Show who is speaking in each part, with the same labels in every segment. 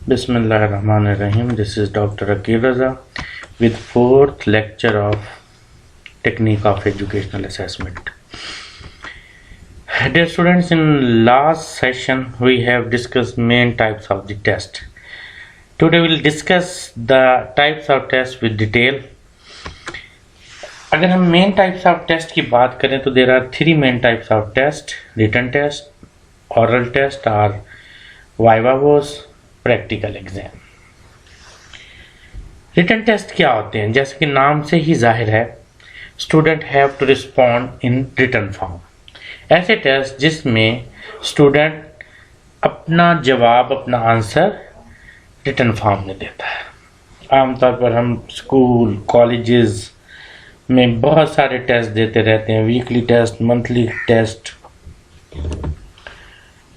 Speaker 1: Bismillahirrahmanirrahim. This is Dr. Akil Raza with fourth lecture of Technique of Educational Assessment. Dear students, in last session we have discussed main types of the test. Today we will discuss the types of tests with detail. अगर हम main types of test की बात करें तो there are three main types of test: written test, oral test और viva voce, practical exam. Written test क्या होते हैं? जैसे कि नाम से ही जाहिर है, student have to respond in written form. ऐसे टेस्ट जिसमें स्टूडेंट अपना जवाब, अपना आंसर रिटन फॉर्म में देता है। आमतौर पर हम स्कूल, कॉलेजेस में बहुत सारे टेस्ट देते रहते हैं, weekly test, monthly test,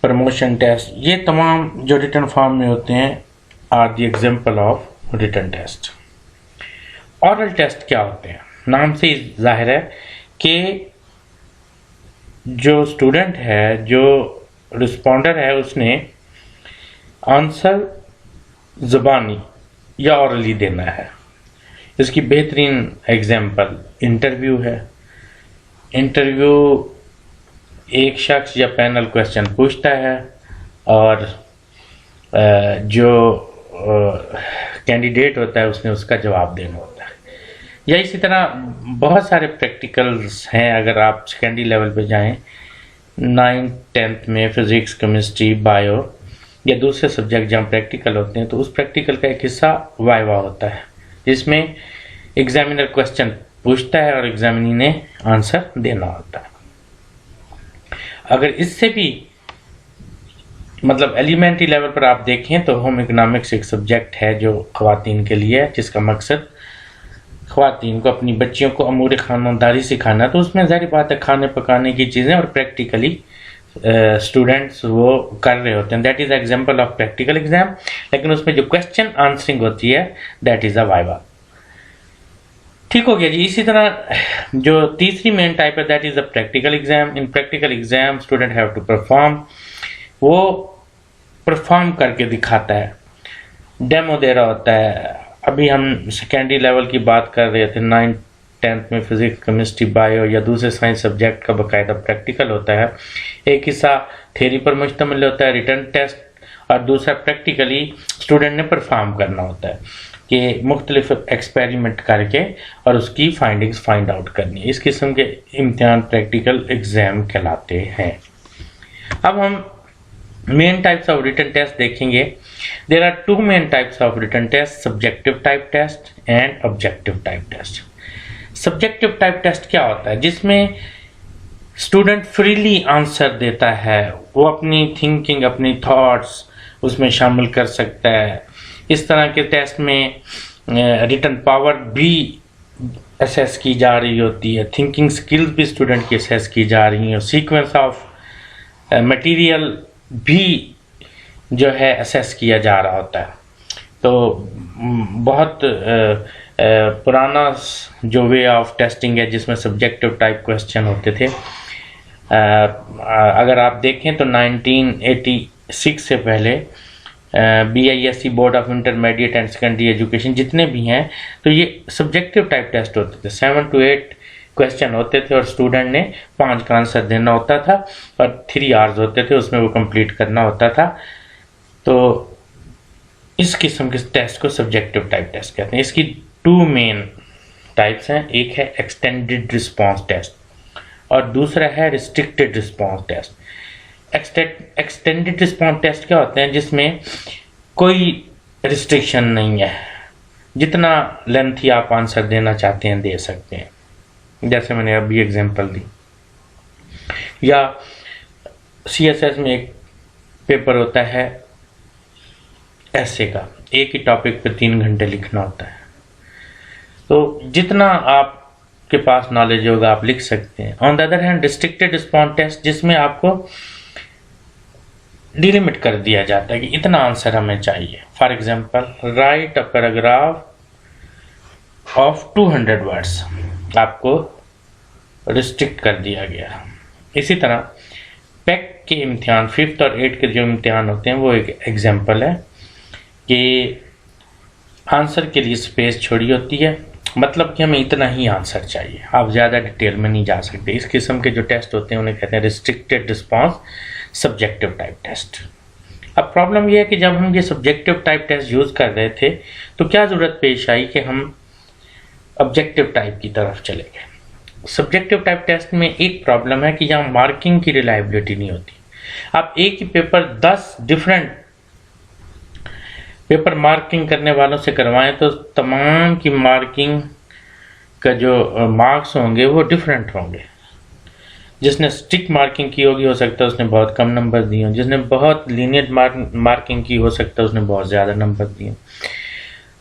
Speaker 1: promotion test. ये तमाम जो रिटन फॉर्म में होते हैं are the example of written test. Oral test क्या होते हैं? नाम से ही जाहिर है कि जो स्टूडेंट है, जो रिस्पॉन्डर है, उसने आंसर ज़बानी या ऑरली देना है। इसकी बेहतरीन एग्जाम्पल इंटरव्यू है। इंटरव्यू एक शख्स या पैनल क्वेश्चन पूछता है और जो कैंडिडेट होता है उसने उसका जवाब देना होता है। या इसी तरह बहुत सारे प्रैक्टिकल्स हैं। अगर आप सेकेंडरी लेवल पे जाएं, 9th 10th में फिज़िक्स, केमिस्ट्री, बायो या दूसरे सब्जेक्ट जहाँ प्रैक्टिकल होते हैं, तो उस प्रैक्टिकल का एक हिस्सा वाइवा होता है, जिसमें एग्जामिनर क्वेश्चन पूछता है और एग्जामिनी ने आंसर देना होता है। अगर इससे भी मतलब एलिमेंट्री लेवल पर आप देखें तो होम इकोनॉमिक्स एक सब्जेक्ट है जो ख़वातीन के लिए है, जिसका मकसद ख़वातीन को, अपनी बच्चियों को अमूर ख़ानदारी सिखाना। तो उसमें ज़ाहिर बात है खाने पकाने की चीज़ें और प्रैक्टिकली स्टूडेंट्स वो कर रहे होते हैं। That is example of practical exam. लेकिन उसमें जो क्वेश्चन आंसरिंग होती है दैट इज़ अ वाइवा। ठीक हो गया जी। इसी तरह जो तीसरी मेन टाइप है that is a practical exam. In practical exam student have to perform. वो परफॉर्म करके दिखाता है, डेमो दे रहा होता है। अभी हम सेकेंडरी लेवल की बात कर रहे थे, 9th 10th में फिजिक्स, केमिस्ट्री, बायो या दूसरे साइंस सब्जेक्ट का बाकायदा प्रैक्टिकल होता है। एक हिस्सा थ्योरी पर मुश्तमिल होता है, रिटन टेस्ट, और दूसरा प्रैक्टिकली स्टूडेंट ने परफॉर्म करना होता है कि मुख्तलिफ एक्सपेरिमेंट करके और उसकी फाइंडिंग्स फाइंड आउट करनी है। इस किस्म के इम्तिहान प्रैक्टिकल एग्जाम कहलाते हैं। अब हम main types of written test देखेंगे। There are two main types of written test: subjective type test and objective type test. Subjective type test क्या होता है? जिसमें स्टूडेंट फ्रीली आंसर देता है, वो अपनी थिंकिंग, अपनी थॉट्स उसमें शामिल कर सकता है। इस तरह के टेस्ट में रिटन पावर भी असेस की जा रही होती है, थिंकिंग स्किल्स भी स्टूडेंट की असेस की जा रही हैं, सीक्वेंस ऑफ मटेरियल भी जो है असेस किया जा रहा होता है। तो बहुत पुराना जो वे ऑफ टेस्टिंग है जिसमें सब्जेक्टिव टाइप क्वेश्चन होते थे। अगर आप देखें तो 1986 से पहले BISC board of intermediate and secondary education जितने भी हैं, तो ये सब्जेक्टिव टाइप टेस्ट होते थे। 7 to 8 क्वेश्चन होते थे और स्टूडेंट ने 5 का आंसर देना होता था और 3 आवर्स होते थे, उसमें वो कंप्लीट करना होता था। तो इस किस्म के टेस्ट को सब्जेक्टिव टाइप टेस्ट कहते हैं। इसकी 2 मेन टाइप्स हैं। एक है एक्सटेंडेड रिस्पॉन्स टेस्ट और दूसरा है restricted response test. Extended response test क्या होते हैं? जिसमें कोई रिस्ट्रिक्शन नहीं है, जितना लेंथी आप आंसर देना चाहते हैं दे सकते हैं, जैसे मैंने अभी एग्जांपल दी। या CSS में एक पेपर होता है ऐसे का, एक ही टॉपिक पे 3 घंटे लिखना होता है। तो जितना आपके पास नॉलेज होगा आप लिख सकते हैं। On the other hand restricted response test, जिसमें आपको डिलिमिट कर दिया जाता है कि इतना आंसर हमें चाहिए। For example, right a paragraph of 200 words, आपको रिस्ट्रिक्ट कर दिया गया। इसी तरह पैक के इम्तिहान 5th और 8th के जो इम्तिहान होते हैं वो एक एग्जाम्पल है कि आंसर के लिए स्पेस छोड़ी होती है, मतलब कि हमें इतना ही आंसर चाहिए, आप ज़्यादा डिटेल में नहीं जा सकते। इस किस्म के जो टेस्ट होते हैं उन्हें कहते हैं restricted response subjective type test. अब प्रॉब्लम यह है कि जब हम ये सब्जेक्टिव टाइप टेस्ट यूज़ कर रहे थे तो क्या ज़रूरत पेश आई कि हम ऑब्जेक्टिव टाइप की तरफ चले गए। सब्जेक्टिव टाइप टेस्ट में एक प्रॉब्लम है कि यहाँ मार्किंग की रिलायबिलिटी नहीं होती। आप एक ही पेपर 10 डिफरेंट पेपर मार्किंग करने वालों से करवाएं तो तमाम की मार्किंग का जो मार्क्स होंगे वो डिफरेंट होंगे। जिसने स्टिक मार्किंग की होगी हो सकता है उसने बहुत कम नंबर दिए हों, जिसने बहुत लीनियर मार्किंग की हो सकता है उसने बहुत ज़्यादा नंबर दिए।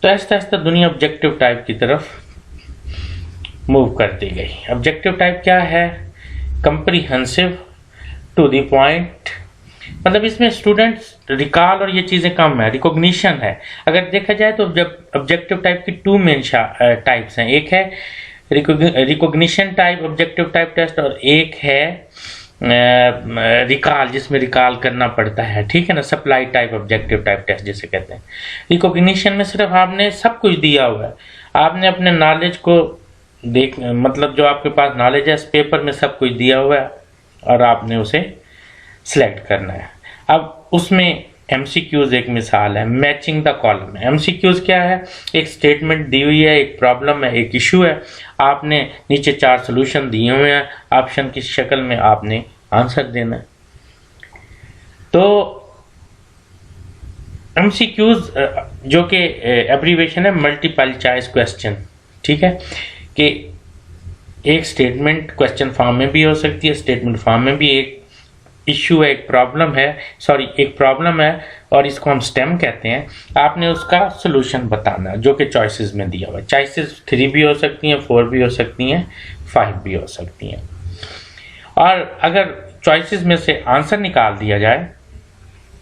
Speaker 1: तो आहिस्ता आहिस्ता दुनिया ऑब्जेक्टिव टाइप की तरफ मूव करती गई। ऑब्जेक्टिव टाइप क्या है? कंप्रीहेंसिव, टू द पॉइंट, मतलब इसमें स्टूडेंट्स रिकॉल और ये चीज़ें कम है, रिकॉग्निशन है। अगर देखा जाए तो जब ऑब्जेक्टिव टाइप की 2 मेन टाइप्स हैं, एक है recognition type objective type test और एक है रिकॉल जिसमें रिकॉल करना पड़ता है, ठीक है ना, supply type objective type test जिसे कहते हैं। रिकॉग्निशन में सिर्फ आपने सब कुछ दिया हुआ है, आपने अपने नॉलेज को मतलब जो आपके पास नॉलेज है इस पेपर में सब कुछ दिया हुआ है और आपने उसे सिलेक्ट करना है। अब उसमें MCQs एक मिसाल है, मैचिंग द कॉलम। MCQs क्या है? एक स्टेटमेंट दी हुई है, एक प्रॉब्लम है, एक इशू है, आपने नीचे 4 सोल्यूशन दिए हुए हैं, ऑप्शन की शक्ल में आपने आंसर देना है। तो MCQs जो कि एब्रीवेशन है मल्टीपल चॉइस क्वेश्चन, ठीक है, कि एक स्टेटमेंट क्वेश्चन फॉर्म में भी हो सकती है, स्टेटमेंट फॉर्म में भी एक इशू है, एक प्रॉब्लम है और इसको हम स्टेम कहते हैं। आपने उसका सोल्यूशन बताना जो कि चॉइसेस में दिया हुआ है। चॉइसेस 3 भी हो सकती हैं, 4 भी हो सकती हैं, 5 भी हो सकती हैं। और अगर चॉइसेस में से आंसर निकाल दिया जाए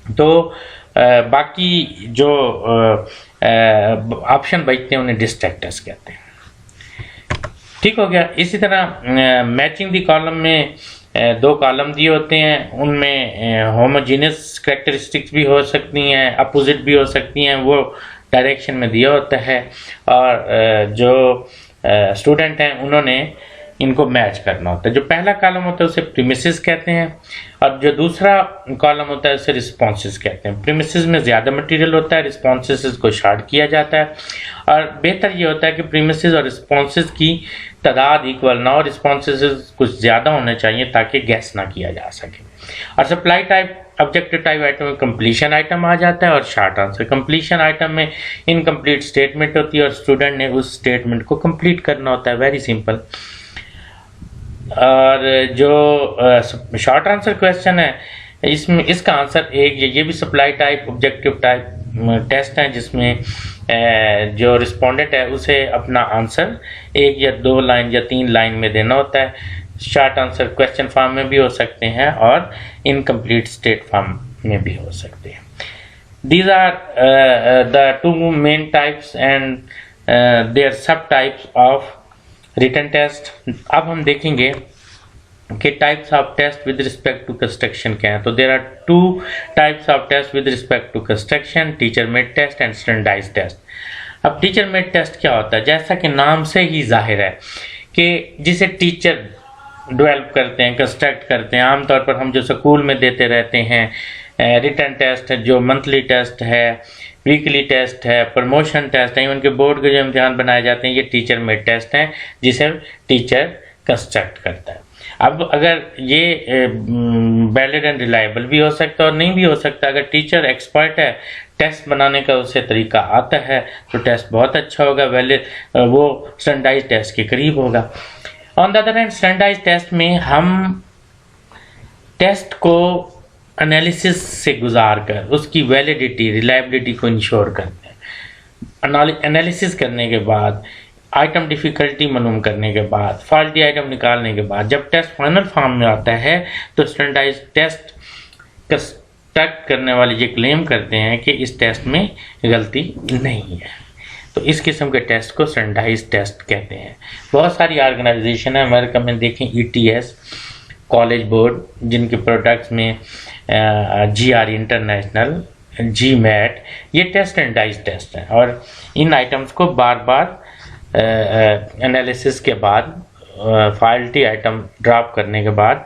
Speaker 1: तो बाकी जो ऑप्शन बचते हैं उन्हें डिस्ट्रैक्ट टेस्ट कहते हैं। ठीक हो गया। इसी तरह मैचिंग दी कॉलम में 2 कॉलम दिए होते हैं, उनमें होमोजीनियस कैरेक्टरिस्टिक्स भी हो सकती हैं, अपोजिट भी हो सकती हैं, वो डायरेक्शन में दिया होता है और जो स्टूडेंट हैं उन्होंने इनको मैच करना होता है। जो पहला कॉलम होता है उसे प्रीमिसेस कहते हैं और जो दूसरा कॉलम होता है उसे रिस्पॉन्सेस कहते हैं। प्रीमिसेस में ज़्यादा मटेरियल होता है, रिस्पॉन्सेस को शार्ट किया जाता है और बेहतर ये होता है कि प्रीमिसेस और रिस्पॉन्सेस की तादाद इक्वल ना हो, रिस्पॉन्सेस कुछ ज़्यादा होने चाहिए ताकि गैस ना किया जा सके। और supply type objective type item में कंप्लीशन आइटम आ जाता है और शॉर्ट आंसर। कंप्लीशन आइटम में इनकम्प्लीट स्टेटमेंट होती है और स्टूडेंट ने उस स्टेटमेंट को कंप्लीट करना होता है, वेरी सिंपल। और जो शॉर्ट आंसर क्वेश्चन है इसमें इसका आंसर ये भी supply type objective type test है जिसमें जो रिस्पोंडेंट है उसे अपना आंसर 1 या 2 लाइन या 3 लाइन में देना होता है। शॉर्ट आंसर क्वेश्चन फॉर्म में भी हो सकते हैं और इनकम्प्लीट स्टेट फॉर्म में भी हो सकते हैं। These are the 2 main types and their subtypes of written test। अब हम देखेंगे कि types of test with respect to construction क्या है। तो there are 2 types of test with respect to construction, teacher made test and standardised test. अब teacher made test क्या होता है? जैसा कि नाम से ही जाहिर है कि जिसे टीचर डेवलप करते हैं, कंस्ट्रक्ट करते हैं। आमतौर पर हम जो स्कूल में देते रहते हैं रिटन टेस्ट है, जो मंथली टेस्ट है, वीकली टेस्ट है, प्रमोशन टेस्ट है, इवन के बोर्ड के जो इम्तिहान बनाए जाते हैं, ये टीचर मेड टेस्ट हैं जिसे टीचर कंस्ट्रक्ट करता है। अब अगर ये वैलिड एंड रिलायबल भी हो सकता है और नहीं भी हो सकता। अगर टीचर एक्सपर्ट है, टेस्ट बनाने का उसे तरीका आता है तो टेस्ट बहुत अच्छा होगा, वैलिड वो स्टैंडर्डाइज्ड टेस्ट के करीब होगा। On the other hand standardised test में हम टेस्ट को एनालिसिस से गुजार कर उसकी वैलिडिटी, रिलायबिलिटी को इंश्योर करते हैं। एनालिसिस करने के बाद, आइटम डिफ़िकल्टी मालूम करने के बाद, फॉल्टी आइटम निकालने के बाद जब टेस्ट फाइनल फॉर्म में आता है तो स्टैंडर्डाइज्ड टेस्ट कंस्ट्रक्ट करने वाले ये क्लेम करते हैं कि इस टेस्ट में गलती नहीं है। तो इस किस्म के टेस्ट को स्टैंडर्डाइज्ड टेस्ट कहते हैं। बहुत सारी ऑर्गेनाइजेशन है अमेरिका में, देखें ETS, कॉलेज बोर्ड, जिनके प्रोडक्ट्स में GRE इंटरनेशनल GMAT, ये टेस्ट स्टैंडर्डाइज टेस्ट हैं और इन आइटम्स को बार बार एनालिसिस के बाद फाल्टी आइटम ड्रॉप करने के बाद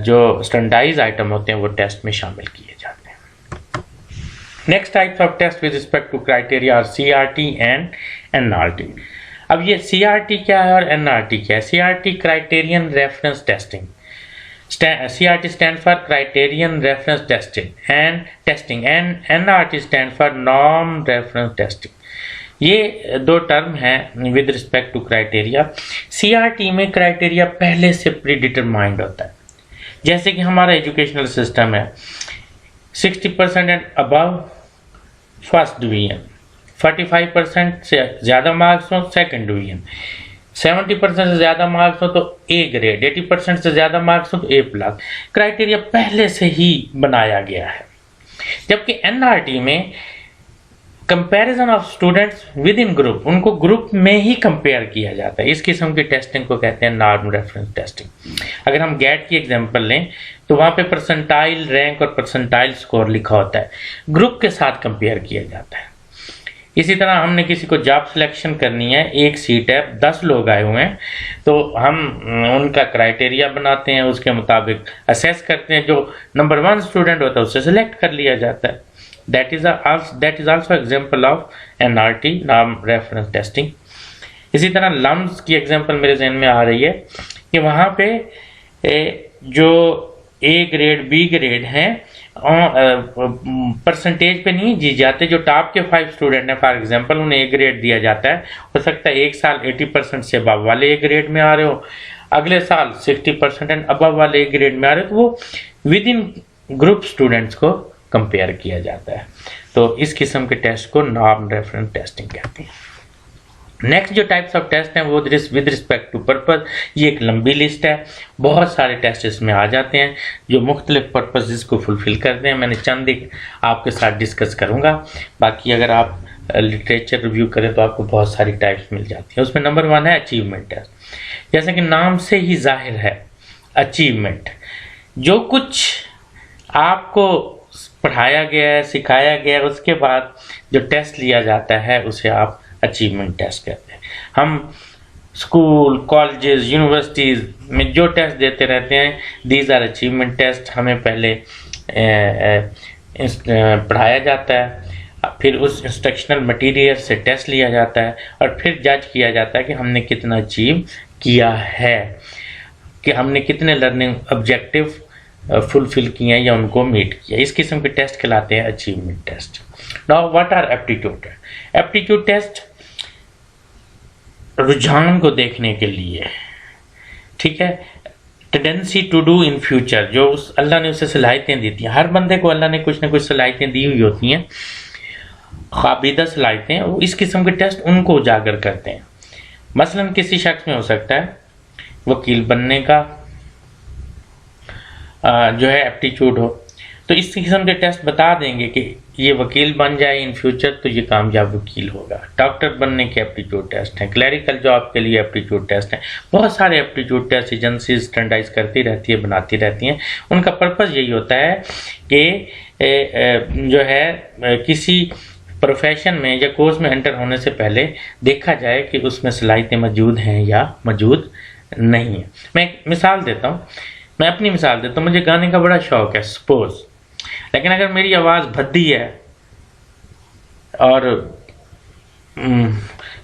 Speaker 1: जो स्टैंडर्डाइज आइटम होते हैं वो टेस्ट में शामिल किए जाते हैं। Next types of test with respect to criteria are CRT and NRT। अब ये CRT क्या है और NRT क्या है? CRT criterion reference testing, CRT stands for criterion reference testing and NRT stands for norm reference testing। ये दो term हैं with respect to criteria. CRT में क्राइटेरिया पहले से प्री डिटरमाइंड होता है, जैसे कि हमारा एजुकेशनल सिस्टम है 60% एंड अबव फर्स्ट डिवीजन, 45% से ज़्यादा मार्क्स हो सेकंड डिवीजन, 70% से ज़्यादा मार्क्स हो तो A ग्रेड, 80% से ज़्यादा मार्क्स हो तो A+। क्राइटेरिया पहले से ही बनाया गया है। जबकि NRT में comparison of students with in group, उनको ग्रुप में ही कंपेयर किया जाता है। इस किस्म की टेस्टिंग को कहते हैं नॉर्म रेफरेंस टेस्टिंग। अगर हम गेट की एग्जांपल लें तो वहाँ पे परसेंटाइल रैंक और परसेंटाइल स्कोर लिखा होता है, ग्रुप के साथ कंपेयर किया जाता है। इसी तरह हमने किसी को जॉब सिलेक्शन करनी है, एक सीट है, 10 लोग आए हुए हैं, तो हम उनका क्राइटेरिया बनाते हैं, उसके मुताबिक असेस करते हैं, जो नंबर 1 स्टूडेंट होता है उससे सिलेक्ट कर लिया जाता है। That is also example of NRT, norm reference testing. इसी तरह लम्स की एग्जांपल मेरे जहन में आ रही है कि वहाँ पे जो A ग्रेड B ग्रेड हैं परसेंटेज पे नहीं जी जाते। जो टॉप के 5 स्टूडेंट हैं फॉर एग्जांपल, उन्हें A ग्रेड दिया जाता है। हो सकता है एक साल 80% से अबव वाले A ग्रेड में आ रहे हो, अगले साल 60% एंड अबव वाले A ग्रेड में आ रहे हो, तो वो विद इन ग्रुप स्टूडेंट्स को कंपेयर किया जाता है। तो इस किस्म के टेस्ट को नॉर्म रेफरेंस टेस्टिंग कहते हैं। नेक्स्ट जो टाइप्स ऑफ टेस्ट हैं वो विद रिस्पेक्ट टू पर्पस, ये एक लंबी लिस्ट है, बहुत सारे टेस्ट इसमें आ जाते हैं जो मुख्तलिफ पर्पसेस को फुलफिल करते हैं। मैंने चंद एक आपके साथ डिस्कस करूंगा, बाकी अगर आप लिटरेचर रिव्यू करें तो आपको बहुत सारी टाइप्स मिल जाती हैं। उसमें नंबर 1 है अचीवमेंट टेस्ट। जैसे कि नाम से ही जाहिर है, अचीवमेंट, जो कुछ आपको पढ़ाया गया है, सिखाया गया है, उसके बाद जो टेस्ट लिया जाता है उसे आप अचीवमेंट टेस्ट कहते हैं। हम स्कूल, कॉलेजेस, यूनिवर्सिटीज़ में जो टेस्ट देते रहते हैं, दीज आर अचीवमेंट टेस्ट। हमें पहले पढ़ाया जाता है, फिर उस इंस्ट्रक्शनल मटेरियल से टेस्ट लिया जाता है और फिर जज किया जाता है कि हमने कितना अचीव किया है, कि हमने कितने लर्निंग ऑब्जेक्टिव फुलफिल किए या उनको मीट किया। इस किस्म के टेस्ट कहलाते हैं achievement test. Now what are aptitude? Aptitude test रुझान को देखने के लिए, ठीक है, tendency to do in future, जो अल्लाह ने उसे सलाहियतें दी थी। हर बंदे को अल्लाह ने कुछ ना कुछ सलाहियतें दी हुई होती हैं, ख्वाबीदा सलाहियतें, वो इस किस्म के टेस्ट उनको उजागर करते हैं। मसलन किसी शख्स में हो सकता है वकील बनने का जो है एप्टीट्यूड हो, तो इस किस्म के टेस्ट बता देंगे कि ये वकील बन जाए इन फ्यूचर तो ये कामयाब वकील होगा। डॉक्टर बनने के एप्टीट्यूड टेस्ट हैं, क्लरिकल जॉब के लिए एप्टीट्यूड टेस्ट हैं, बहुत सारे एप्टीट्यूड टेस्ट एजेंसी स्टैंडर्डाइज करती रहती है, बनाती रहती हैं। उनका पर्पज़ यही होता है कि जो है किसी प्रोफेशन में या कोर्स में एंटर होने से पहले देखा जाए कि उसमें सलाहियतें मौजूद हैं या मौजूद नहीं है। मैं एक मिसाल देता हूँ, मैं अपनी मिसाल देता हूँ। मुझे गाने का बड़ा शौक है सपोज, लेकिन अगर मेरी आवाज़ भद्दी है और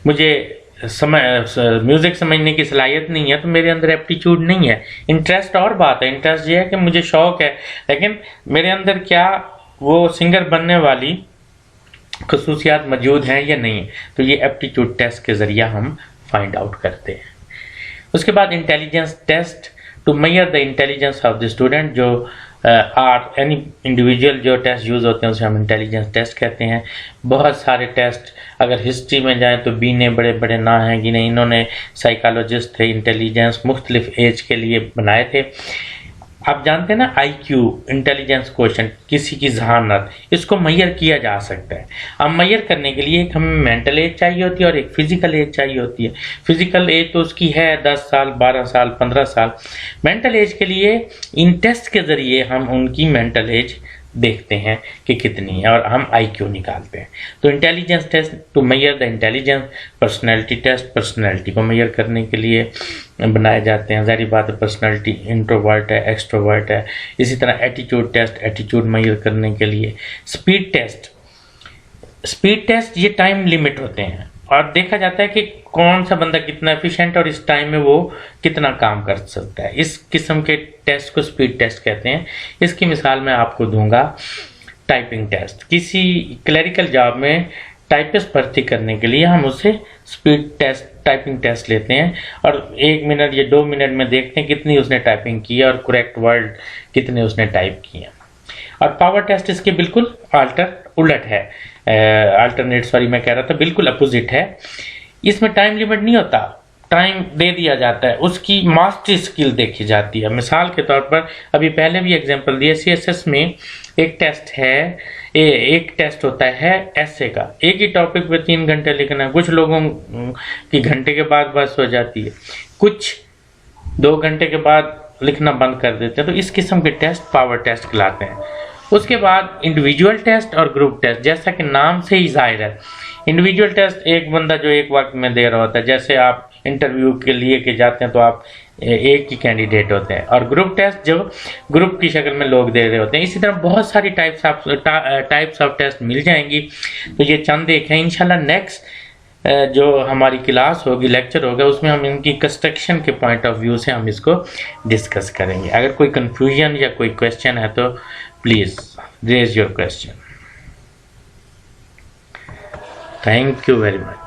Speaker 1: मुझे म्यूज़िक समझने की सलाहियत नहीं है तो मेरे अंदर एप्टीट्यूड नहीं है। इंटरेस्ट और बात है, इंटरेस्ट ये है कि मुझे शौक है, लेकिन मेरे अंदर क्या वो सिंगर बनने वाली खसूसियात मौजूद हैं या नहीं, तो ये एप्टीट्यूड टेस्ट के ज़रिए हम फाइंड आउट करते हैं। उसके बाद intelligence test to measure the intelligence of the student, जो आर एनी इंडिविजुअल जो टेस्ट यूज़ होते हैं उसे हम इंटेलिजेंस टेस्ट कहते हैं। बहुत सारे टेस्ट, अगर हिस्ट्री में जाएं तो बी ने बड़े बड़े ना हैं कि नहीं, इन्होंने साइकोलॉजिस्ट थे, इंटेलिजेंस मुख्तलिफ एज के लिए बनाए थे। आप जानते हैं ना IQ, इंटेलिजेंस क्वेश्चन, किसी की जहानत, इसको मेजर किया जा सकता है। अब मेजर करने के लिए एक हमें मेंटल एज चाहिए होती है और एक फिजिकल एज चाहिए होती है। फिजिकल एज तो उसकी है 10 साल, 12 साल, 15 साल। मेंटल एज के लिए इन टेस्ट के ज़रिए हम उनकी मेंटल एज देखते हैं कि कितनी है और हम IQ निकालते हैं। तो intelligence test to measure the intelligence, personality test personality को मेजर करने के लिए बनाए जाते हैं। ज़ाहिर बात है पर्सनैलिटी इंट्रोवर्ट है, एक्सट्रोवर्ट है। इसी तरह एटीट्यूड टेस्ट एटीट्यूड मेजर करने के लिए। स्पीड टेस्ट ये टाइम लिमिट होते हैं और देखा जाता है कि कौन सा बंदा कितना एफिशिएंट और इस टाइम में वो कितना काम कर सकता है। इस किस्म के टेस्ट को स्पीड टेस्ट कहते हैं। इसकी मिसाल मैं आपको दूंगा टाइपिंग टेस्ट। किसी क्लरिकल जॉब में टाइपिस्ट भर्ती करने के लिए हम उससे स्पीड टेस्ट टाइपिंग टेस्ट लेते हैं और 1 मिनट या 2 मिनट में देखते हैं कितनी उसने टाइपिंग की है और करेक्ट वर्ड कितने उसने टाइप किए। और पावर टेस्ट इसके बिल्कुल उलट है, मैं कह रहा था बिल्कुल अपोजिट है। इसमें टाइम लिमिट नहीं होता, टाइम दे दिया जाता है, उसकी मास्टरी स्किल देखी जाती है। मिसाल के तौर पर अभी पहले भी एग्जांपल दिया, CSS में एक टेस्ट है, एक टेस्ट होता है ऐसे का, एक ही टॉपिक पे 3 घंटे लिखना है। कुछ लोगों की घंटे के बाद बस हो जाती है, कुछ 2 घंटे के बाद लिखना बंद कर देते हैं। तो इस किस्म के टेस्ट पावर टेस्ट कहलाते हैं। उसके बाद इंडिविजुअल टेस्ट और ग्रुप टेस्ट। जैसा कि नाम से ही जाहिर है, इंडिविजुअल टेस्ट एक बंदा जो एक वक्त में दे रहा होता है। जैसे आप इंटरव्यू के लिए के जाते हैं तो आप एक ही कैंडिडेट होते हैं, और ग्रुप टेस्ट जो ग्रुप की शक्ल में लोग दे रहे होते हैं। इसी तरह बहुत सारी टाइप्स ऑफ टेस्ट मिल जाएंगी। तो ये चंद एक है। इंशाल्लाह नेक्स्ट जो हमारी क्लास होगी, लेक्चर होगा, उसमें हम इनकी कंस्ट्रक्शन के पॉइंट ऑफ व्यू से हम इसको डिस्कस करेंगे। अगर कोई कंफ्यूजन या कोई क्वेश्चन है तो please raise your question. Thank you very much.